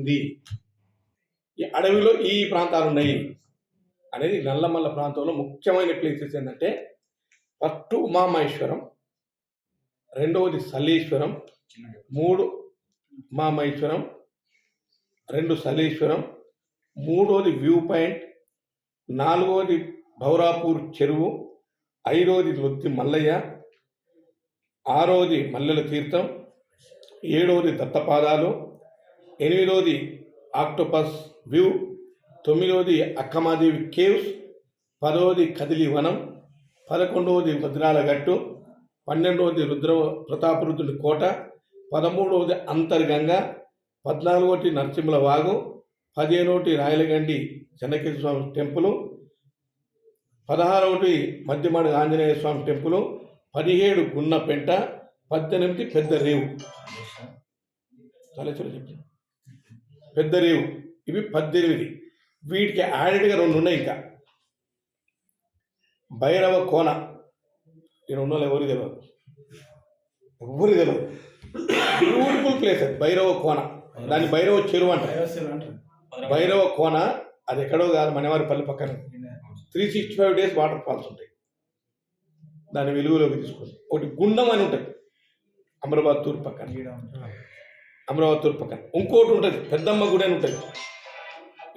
ఉంది, ఈ అడవిలో ఈ ప్రాంతాలు ఉన్నాయి అనేది నల్లమల్ల ప్రాంతంలో ముఖ్యమైన ప్లేసెస్ ఏంటంటే ఫస్ట్ ఉమామహేశ్వరం, రెండవది సల్లేశ్వరం, 3 ఉమామహేశ్వరం, 2 సల్లేశ్వరం, 3వది వ్యూ పాయింట్, 4వది భౌరాపూర్ చెరువు, 5వది లొత్తి మల్లయ్య, 6వది మల్లెల తీర్థం, 7వది దత్తపాదాలు, 8వది ఆక్టోపస్ వ్యూ, 9వది అక్కమాదేవి కేవ్స్, 10వది కదిలి వనం, 11వది వజ్రాల గట్టు, 12వది ప్రతాపరుద్రుడి కోట, 13వది అంతర్గంగ, 14వది నరసింహల వాగు, 15వది రాయలగండి చెన్నకేశ్వర స్వామి టెంపుల్, 16వది మధ్యమాడి ఆంజనేయ స్వామి టెంపుల్, 17 గున్నపెంట, 18 పెద్ద రేవు. పెద్ద రేవు ఇవి 18. వీటికి యాడెడ్గా 2 ఉన్నాయి. ఇంకా భైరవ కోన, ఈ 2 ఎవరు తెలియదు, బ్యూటిఫుల్ ప్లేస్ అది భైరవ కోన. దాన్ని భైరవ చెరువు అంటారు. భైరవ కోన అది ఎక్కడో కాదు, మనవారిపల్లి పక్కన. 365 days వాటర్ ఫాల్స్ ఉంటాయి. దాన్ని వెలుగులోకి తీసుకొని ఒకటి గుండం అని ఉంటుంది అమరాబాద్ తూర్పు పక్కన. ఇంకోటి ఉంటుంది పెద్దమ్మ గుడి అని ఉంటుంది.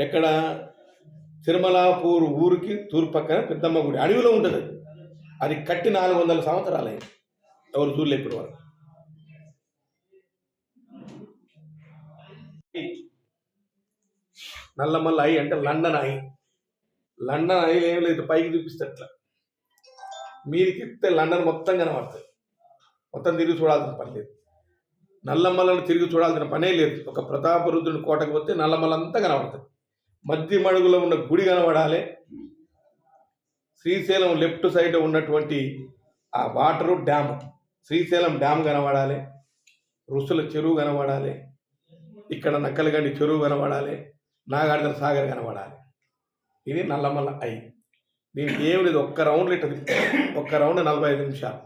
ఎక్కడ? తిరుమలాపూర్ ఊరికి తూర్పు పక్కన పెద్దమ్మ గుడి అడవిలో ఉంటుంది. అది కట్టి 400 సంవత్సరాలు అయింది, ఎవరు చూడలే ఇప్పుడు వాళ్ళు. నల్లమల్ల ఐ అంటే లండన్ ఐ. లండన్ ఐ ఏం లేదు, పైకి చూపిస్తే అట్లా మీరికి ఎక్కితే లండన్ మొత్తం కనబడుతుంది. మొత్తం తిరిగి చూడాల్సిన పని లేదు. నల్లమల్లను తిరిగి చూడాల్సిన పనే లేదు. ఒక ప్రతాపరుద్రుని కోటకు పోతే నల్లమల్ల అంతా కనబడుతుంది. మధ్య మడుగులో ఉన్న గుడి కనబడాలి. శ్రీశైలం లెఫ్ట్ సైడ్ ఉన్నటువంటి ఆ వాటరు డ్యాము, శ్రీశైలం డ్యామ్ కనబడాలి. రుసుల చెరువు కనబడాలి. ఇక్కడ నక్కలగండి చెరువు కనబడాలి. నాగార్జున సాగర్ కనబడాలి. ఇది నల్లమల్ల ఐ. దీనికి ఏం లేదు, ఒక్క రౌండ్ ఇట్లా ఒక్క రౌండ్ 45 నిమిషాలు.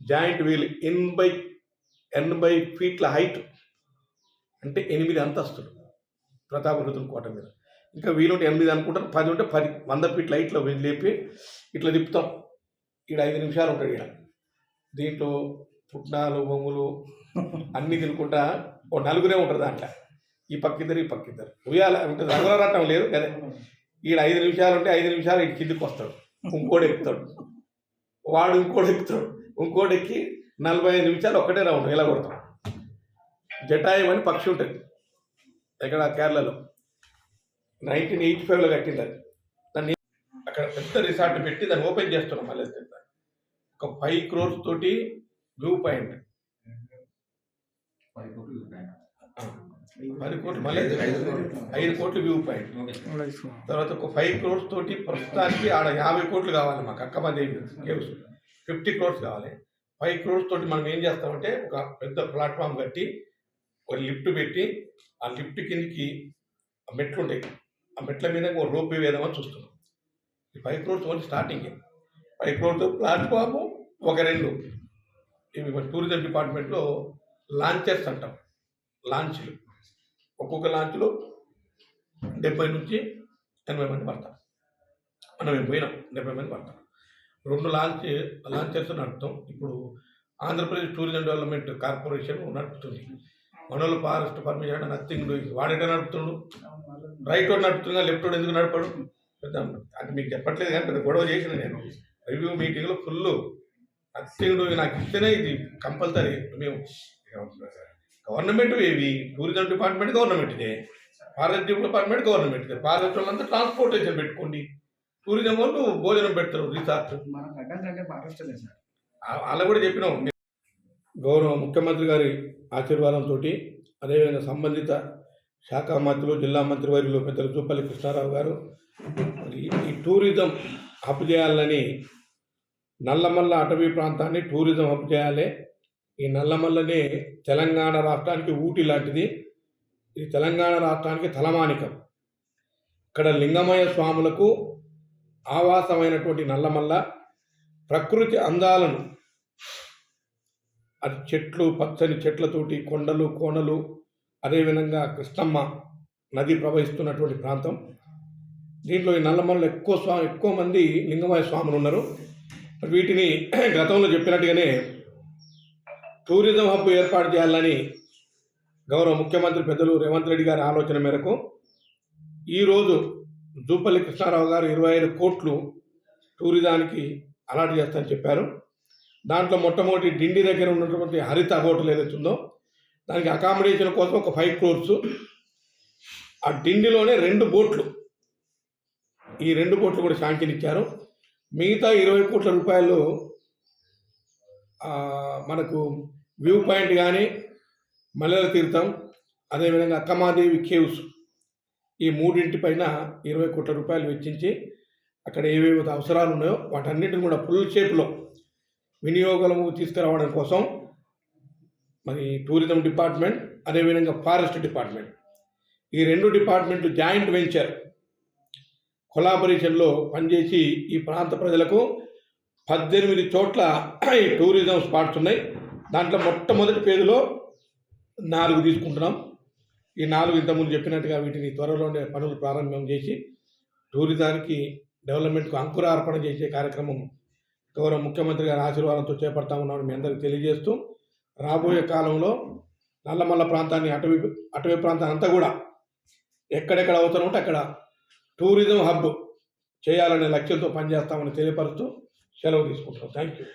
జాయింట్ వీల్ 80 ఫీట్ల హైట్, అంటే 8 అంతస్తులు ప్రతాపరుద్రుని కోట మీద. ఇంకా వీలుంటే 8 అనుకుంటారు, 10 ఉంటే 10, 100 ఫీట్ల హైట్లో లేపి ఇట్లా తిప్పుతాం. ఇక్కడ 5 నిమిషాలు ఉంటాడు. ఇక్కడ దీంట్లో పుట్నాలు బొమ్ములు అన్నీ తినుకుంటా ఓ 4 ఉంటారు దాంట్లో. ఈ పక్కిద్దరు ఈ పక్కిద్దరు ఉయ్యాల ఉంటుంది. రఘురాటం లేదు కదా. ఈడ 5 నిమిషాలు ఉంటే 5 నిమిషాలు ఇటు కిందికి వస్తాడు, ఇంకోటి ఎక్కుతాడు, వాడు ఇంకోటి ఎక్కుతాడు, ఇంకోటి ఎక్కి 45 నిమిషాలు ఒక్కటే రౌండ్ ఇలా కొడతాడు. జటాయం అని పక్షి ఉంటుంది ఎక్కడ కేరళలో, 1985లో కట్టింది అది. దాన్ని అక్కడ పెద్ద రిసార్ట్ పెట్టి దాన్ని ఓపెన్ చేస్తున్నాం. మళ్ళీ ఒక 5 crores తోటి వ్యూ పాయింట్, 10 కోట్లు, మళ్ళీ 5 కోట్లు వ్యూ పాయింట్. తర్వాత ఒక 5 crores తోటి ప్రస్తుతానికి ఆడ 50 కోట్లు కావాలి మాకు. అక్కమాదేవి కేవ్స్ 50 crores కావాలి. 5 crores తోటి మనం ఏం చేస్తామంటే ఒక పెద్ద ప్లాట్ఫామ్ కట్టి ఒక లిఫ్ట్ పెట్టి ఆ లిఫ్ట్ కిందికి మెట్లు ఉంటాయి. ఆ మెట్ల మీద ఒక రోప్ వేద్దామని చూస్తున్నాం. ఈ 5 crores only starting. 5 crores platform ఒక 2 ఇవి మన టూరిజం డిపార్ట్మెంట్లో లాంచర్స్ అంటాం. లాంచ్లు ఒక్కొక్క లాంచ్లో 70 నుంచి 80 మంది పడతారు. మనం పోయినాం 70 మంది పడతారు. 2 లాంచర్స్ నడుపుతాం. ఇప్పుడు ఆంధ్రప్రదేశ్ టూరిజం డెవలప్మెంట్ కార్పొరేషన్ నడుపుతుంది. మనోళ్ళు ఫారెస్ట్ పర్మిషన్ నథింగ్ డూయింగ్. వాడేట నడుపుతుండు, రైట్ రోడ్ నడుపుతున్నా, లెఫ్ట్ రోడ్ ఎందుకు నడపడు? పెద్ద అది మీకు చెప్పట్లేదు కానీ పెద్ద గొడవ చేసిన నేను రివ్యూ మీటింగ్లో ఫుల్ నథింగ్ డూయింగ్. నాకు ఇస్తేనే ఇది కంపల్సరీ. మేము గవర్నమెంట్ ఏవి, టూరిజం డిపార్ట్మెంట్ గవర్నమెంట్దే, ఫారెస్ట్ డిపార్ట్మెంట్ గవర్నమెంట్దే. ఫారెస్ట్ వాళ్ళంతా ట్రాన్స్పోర్టేషన్ పెట్టుకోండి, టూరిజం వాళ్ళు భోజనం పెడతారు రిసార్ట్. అలా కూడా చెప్పినాం. గౌరవ ముఖ్యమంత్రి గారి ఆశీర్వాదంతో, అదేవిధంగా సంబంధిత శాఖ మంత్రులు, జిల్లా మంత్రివర్యులు పెద్దలు జూపల్లి కృష్ణారావు గారు ఈ టూరిజం హబ్ చేయాలని, నల్లమల్ల అటవీ ప్రాంతాన్ని టూరిజం హబ్ చేయాలి. ఈ నల్లమల్లనే తెలంగాణ రాష్ట్రానికి ఊటీ లాంటిది. ఇది తెలంగాణ రాష్ట్రానికి తలమానికం. ఇక్కడ లింగమయ్య స్వాములకు ఆవాసమైనటువంటి నల్లమల్ల ప్రకృతి అందాలను, అది చెట్లు, పచ్చని చెట్లతోటి, కొండలు కోనలు, అదేవిధంగా కృష్ణమ్మ నది ప్రవహిస్తున్నటువంటి ప్రాంతం. దీంట్లో ఈ నల్లమలలో ఎక్కువ మంది లింగమయ స్వాములు ఉన్నారు. వీటిని గతంలో చెప్పినట్టుగానే టూరిజం హబ్ ఏర్పాటు చేయాలని గౌరవ ముఖ్యమంత్రి పెద్దలు రేవంత్ రెడ్డి గారి ఆలోచన మేరకు ఈరోజు జూపల్లి కృష్ణారావు గారు 25 కోట్లు టూరిజానికి అలాట్ చేస్తారని చెప్పారు. దాంట్లో మొట్టమొదటి డిండి దగ్గర ఉన్నటువంటి హరిత హోటల్ ఏదైతే ఉందో దానికి అకామిడేషన్ కోసం ఒక 5 crores, ఆ డిండిలోనే 2 బోట్లు, ఈ 2 బోట్లు కూడా శాంక్షన్ ఇచ్చారు. మిగతా 20 కోట్ల రూపాయలు మనకు వ్యూ పాయింట్ కానీ, మల్లెల తీర్థం, అదేవిధంగా అక్కమాదేవి కేవ్స్, ఈ 3 పైన 20 కోట్ల రూపాయలు వెచ్చించి అక్కడ ఏవేవి అవసరాలు ఉన్నాయో వాటన్నిటిని కూడా ఫుల్ షేప్లో వినియోగము తీసుకురావడం కోసం మరి టూరిజం డిపార్ట్మెంట్, అదేవిధంగా ఫారెస్ట్ డిపార్ట్మెంట్, ఈ 2 డిపార్ట్మెంట్లు జాయింట్ వెంచర్ కొలాబరేషన్లో పనిచేసి ఈ ప్రాంత ప్రజలకు 18 చోట్ల ఈ టూరిజం స్పాట్స్ ఉన్నాయి. దాంట్లో మొట్టమొదటి పేజీలో 4 తీసుకుంటున్నాం. ఈ 4 ఇంతకుముందు చెప్పినట్టుగా వీటిని త్వరలోనే పనులు ప్రారంభం చేసి టూరిజానికి డెవలప్మెంట్కు అంకురార్పణ చేసే కార్యక్రమం గౌరవ ముఖ్యమంత్రి గారి ఆశీర్వాదంతో చేపడతా ఉన్నామని మీ అందరికీ తెలియజేస్తూ, రాబోయే కాలంలో నల్లమల్ల ప్రాంతాన్ని అటవీ ప్రాంతాన్ని అంతా కూడా ఎక్కడెక్కడ అవసరం ఉంటే అక్కడ టూరిజం హబ్ చేయాలనే లక్ష్యంతో పనిచేస్తామని తెలియపరుస్తూ సెలవు తీసుకుంటున్నాం. Thank you.